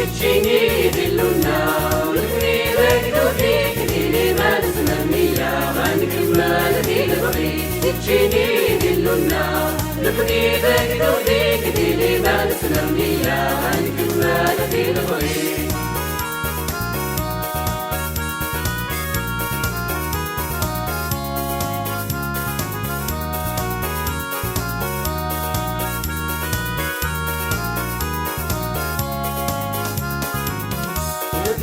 كتشيني دلونا نبني بقدودي كديلي ما نسمنيا غنكمل دي البغي كتشيني دلونا نبني بقدودي كديلي ما نسمنيا غنكمل دي البغي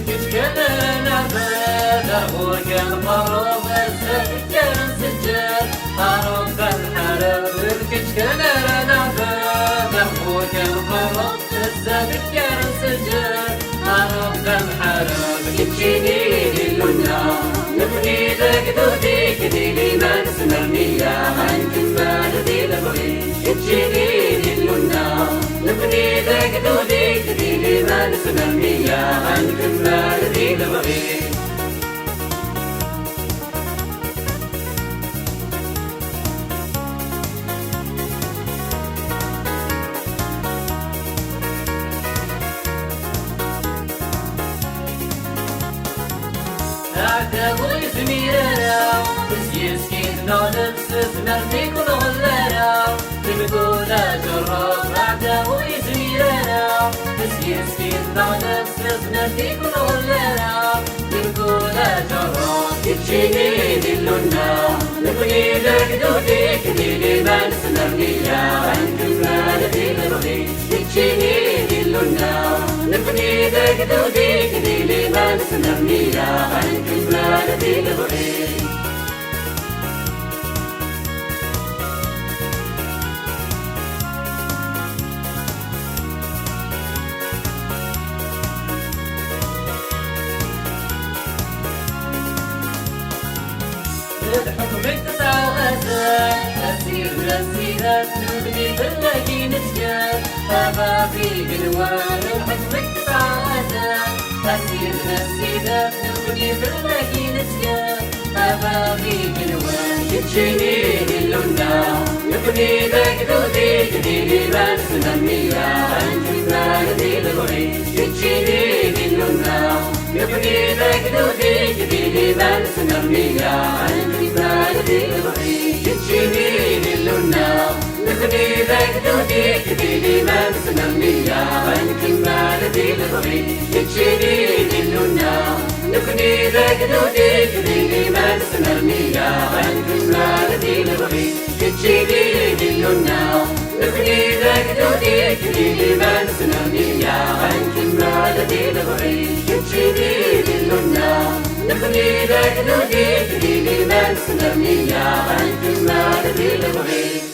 كتكلنا بدا وكان مروب السكر سجاد حرب الحرب كتكلنا بدا وكان مروب السكر سجاد حرب الحرب كتشيني دلونا نبني دقدودي كديلي ما نسمرنيا غنكمل دي البغي كتشيني دلونا نبني دقدودي كديلي ما نسمرنيا غنكمل دي البغي أعتبوا زميلنا يسكتنا نفسنا فيك الغلنا نقول جرب أعتبوا زميلنا يسكتنا نفسنا فيك الغلنا نقول جرب كتشيني دلونا نبني دقدودي كديلي ما نسمرنيا غنكمل دي البغي كتشيني دلونا نبني دقدودي كديلي ما نسمرنيا غنكمل دي البغي الحكم تتعاهد أسير السيرات نبني باللاقي نسجد هذا في قلوان الحكم تتعاهد أسير السيرات نبني باللاقي نسجد هذا في قلوان كتشيني دلونا نبني دقدودي كديلي ما نسمرنيا غنكمل دي البغي كتشيني دلونا نبني دقدودي كديلي ما نسمرنيا غنكمل دي البغي كتشيني دلونا نبني دقدودي كديلي ما نسمرنيا غنكمل دي البغي كتشيني دلونا نبني دقدودي كديلي ما نسمرنيا غنكمل دي البغي كتشيني دلونا نبني دقدودي كديلي ما نسمرنيا غنكمل دي البغي كتشيني دلونا نبني دقدودي كديلي ما نسمرنيا غنكمل دي البغي